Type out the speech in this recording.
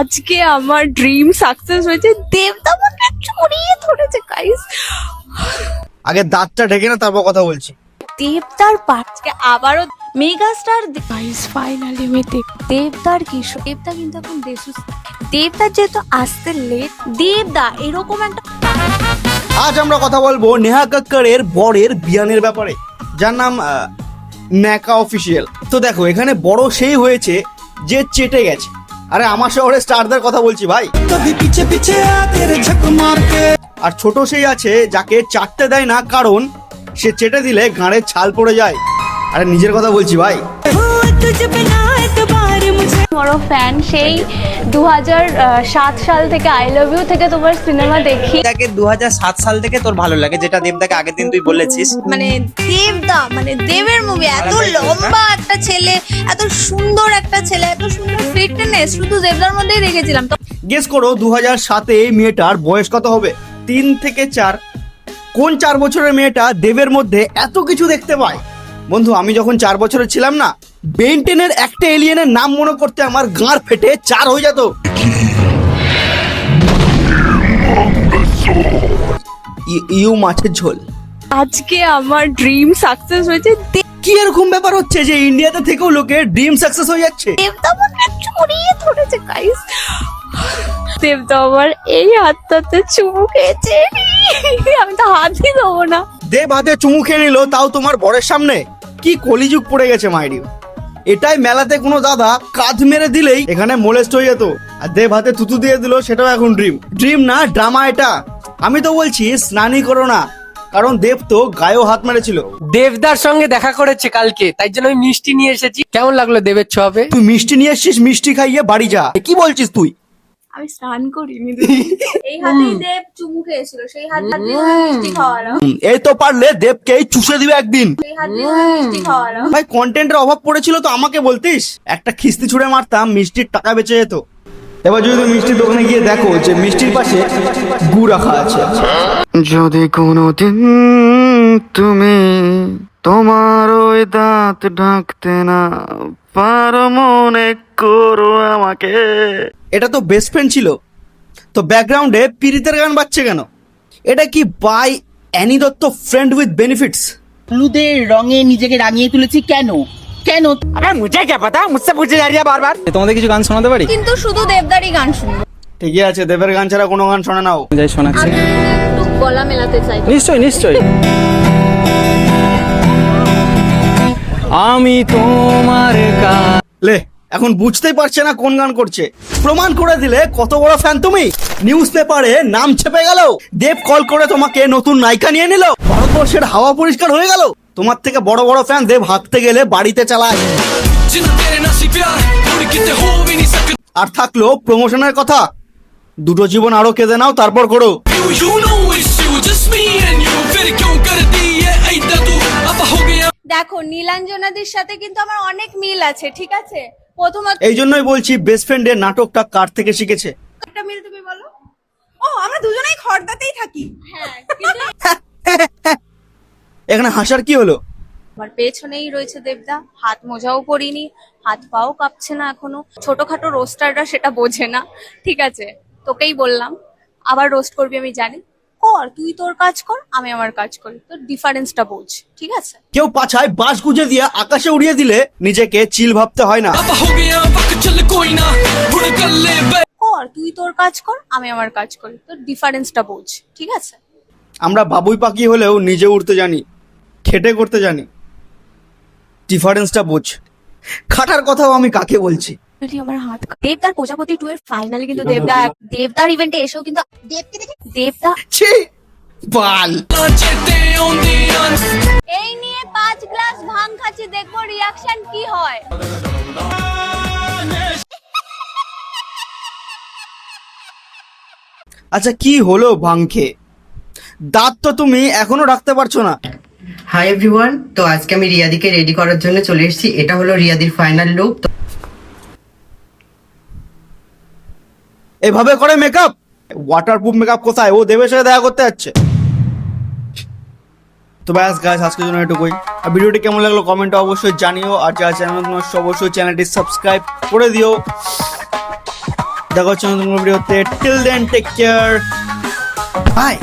আজকে আমার dream success হয়েছে, দেবদা আমাকে জড়িয়ে ধরেছে গাইস। আগে দাঁতটা ঢেকে না, তারপর কথা বলছি। দেবদার পাঁচকে আবারও মেগাস্টার গাইস, ফাইনালি আমি দেবদার কিশোর। দেবদা কিন্তু এখন দেবদার যেহেতু আসতে লেট, দেবদা এরকম একটা। আজ আমরা কথা বলবো নেহা কক্করের বরের বিয়ানের ব্যাপারে, যার নাম ন্যাকা অফিসিয়াল। তো দেখো, এখানে বড় সেই হয়েছে যে চেটে গেছে। আরে আমার শহরে স্টারদের কথা বলছি ভাই। আর ছোট সেই আছে যাকে চাটতে দেয় না, কারণ সে চেটে দিলে গাঁড়ের ছাল পড়ে যায়। আরে নিজের কথা বলছি ভাই। বড় ফ্যান, সেই 2007 সাল থেকে আই লাভ ইউ থেকে তোমার সিনেমা দেখি। দেবদাকে 2007 সাল থেকে তোর ভালো লাগে, যেটা দেবদাকে আগের দিন তুই বলেছিস। মানে দেবদা মানে দেবের মুভি, এত লম্বা একটা ছেলে, এত সুন্দর একটা ছেলে, এত সুন্দর ফিটনেস, শুধু দেবদার মধ্যেই দেখেছিলাম। তো গেস করো 2007-এ মেয়েটার বয়স কত হবে? 3 থেকে 4। কোন 4 বছরের মেয়েটা দেবের মধ্যে এত কিছু দেখতে পায়? বন্ধু, আমি যখন 4 বছরের ছিলাম না, বেন্টেনের একটা এলিয়েনের নাম মনে করতে আমার গাঁড় ফেটে 4 হয়ে যেত। ইউ মাছের ঝোল। আজকে আমার ড্রিম সাকসেস হয়েছে, কি এরকম ব্যাপার হচ্ছে যে ইন্ডিয়াতে থেকেও লোকে ড্রিম সাকসেস হয়ে যাচ্ছে? দেবদা আমাকে জড়িয়ে ধরেছে গাইস। দেবদা আমার এই হাতটাতে চুমু খেয়েছে, আমি তো হাতই দেবো না। দেব হাতে চুমু খেয়ে নিল, তাও তোমার বরের সামনে। কি কলিযুগ পড়ে গেছে মাইরি। এটাই মেলাতে কোনো দাদা কাঁধ মেরে দিলেই এখানে মোলেস্ট হয়ে যেত, আর দেব হাতে থুতু দিয়ে দিল, সেটাও এখন ড্রিম না, ড্রামা এটা। আমি তো বলছি স্নানই করো না, কারণ দেব তো গায়েও হাত মেরেছিল। দেবদার সঙ্গে দেখা করেছে কালকে, তাই জন্য আমি মিষ্টি নিয়ে এসেছি। কেমন লাগলো দেবের ছোঁয়াবে? তুই মিষ্টি নিয়ে এসছিস, মিষ্টি খাইয়ে বাড়ি যা। কি বলছিস তুই? আমি স্নান করিনি, এই হাতেই দেব চুমু খেয়েছিল, সেই হাত দিয়ে মিষ্টি খাওয়ালো, এই তো পারলে দেবকে চুষে দিবে একদিন। সেই হাত দিয়ে মিষ্টি খাওয়ালো। ভাই, কন্টেন্টের অভাব পড়েছিল তো আমাকে বলতিস, একটা খিস্তি ছুঁড়ে মারতাম, মিষ্টির টাকা বেঁচে যেত। এবার যদি তুমি মিষ্টির দোকানে গিয়ে দেখো যে মিষ্টির পাশে গু রাখা আছে। যদি কোনোদিন তুমি তোমার ওই দাঁত ঢাকতে না পারো, মনে করো আমাকে। এটা তো বেস্ট ফ্রেন্ড ছিল, তো ব্যাকগ্রাউন্ডে পিরিতের গান বাজছে কেন? এটা কি by Annie Dutta friend with benefits? হলুদের রঙে নিজেকে রাঙিয়ে তুলেছি কেন? কেন? তোমাদের কিছু গান শোনাতে পারি? কিন্তু শুধু দেবদারই গান শুনবো। ঠিকই আছে, দেবের গান ছাড়া কোনো গান শোনে নাও। যাই শোনাচ্ছি। আমি একটু গলা মেলাতে চাই। নিশ্চয়ই। আমি তোমার লে, এখন বুঝতেই পারছে না কোন গান করছে। প্রমাণ করে দিলে কত বড় ফ্যান তুমি। নিউজ পেপারে নাম ছেপে গেল, দেব কল করে তোমাকে নতুন নায়িকা নিয়ে নিল, ভারতবর্ষের হাওয়া পরিষ্কার হয়ে গেল। তোমার থেকে বড় বড় ফ্যান দেব হাঁকতে গেলে বাড়িতে চালায়। আর থাকলো প্রমোশনের কথা, দুটো জীবন আরো কেঁদে নাও, তারপর করো। দেখো, নীলাঞ্জনাদির সাথে কিন্তু আমার অনেক মিল আছে, ঠিক আছে? প্রথমত এই জন্যই বলছি বেস্ট ফ্রেন্ডের নাটকটা কার থেকে শিখেছে। একটা মিল তুমি বলো। ও, আমরা দুজনেই খড়দাতেই থাকি। হ্যাঁ, কিন্তু এখানে হাসার কি হলো? আমার পেছনেই রয়েছে দেবদা, হাত মোজাও পরিনি, হাত পাও কাঁপছে না এখনো। ছোটখাটো রোস্টাররা সেটা বোঝে না, ঠিক আছে? তোকেই বললাম, আবার রোস্ট করবি আমি জানি, কর, তুই তোর কাজ কর, আমি আমার কাজ করি, তোর ডিফারেন্সটা বোঝ, ঠিক আছে? কেউ পাছায় বাঁশ গুজে দিয়ে আকাশে উড়িয়ে দিলে নিজেকে চিল ভাবতে হয় না। কর, তুই তোর কাজ কর, আমি আমার কাজ করি, তোর ডিফারেন্সটা বোঝ, ঠিক আছে? আমরা বাবুই পাখি হলেও নিজে উড়তে জানি, খেটে করতে জানি, ডিফারেন্সটা বোঝ। খাটার কথাও আমি কাকে বলছি? আমার হাত দেবদার প্রজাপতি 2 এর ফাইনালি কিন্তু দেবদার ইভেন্টে এসেও কিন্তু দেবকে দেখে দেবদা ছি, বাল। এই নিয়ে 5 গ্লাস ভাং খাচ্ছি, দেখবো রিয়াকশন কি হয়। আচ্ছা, কি হলো ভাঙখে? দাঁত তো তুমি এখনো রাখতে পারছো না। হাই এভরিওয়ান, তো আজকে আমি রিয়াদিকে রেডি করার জন্য চলে এসেছি। এটা হলো রিয়াদির ফাইনাল লুক। এভাবে করে মেকআপ? ওয়াটারপ্রুফ মেকআপ কোথায়? ও দেবের সাথে দেখা করতে যাচ্ছে। তো ব্যাস গাইস, আজকের জন্য এটুকুই। আর ভিডিওটি কেমন লাগলো কমেন্টে অবশ্যই জানিও, আর যারা চ্যানেল অবশ্যই চ্যানেলটি সাবস্ক্রাইব করে দিও। দেখা হচ্ছে নতুন ভিডিওতে। Till then take care, by.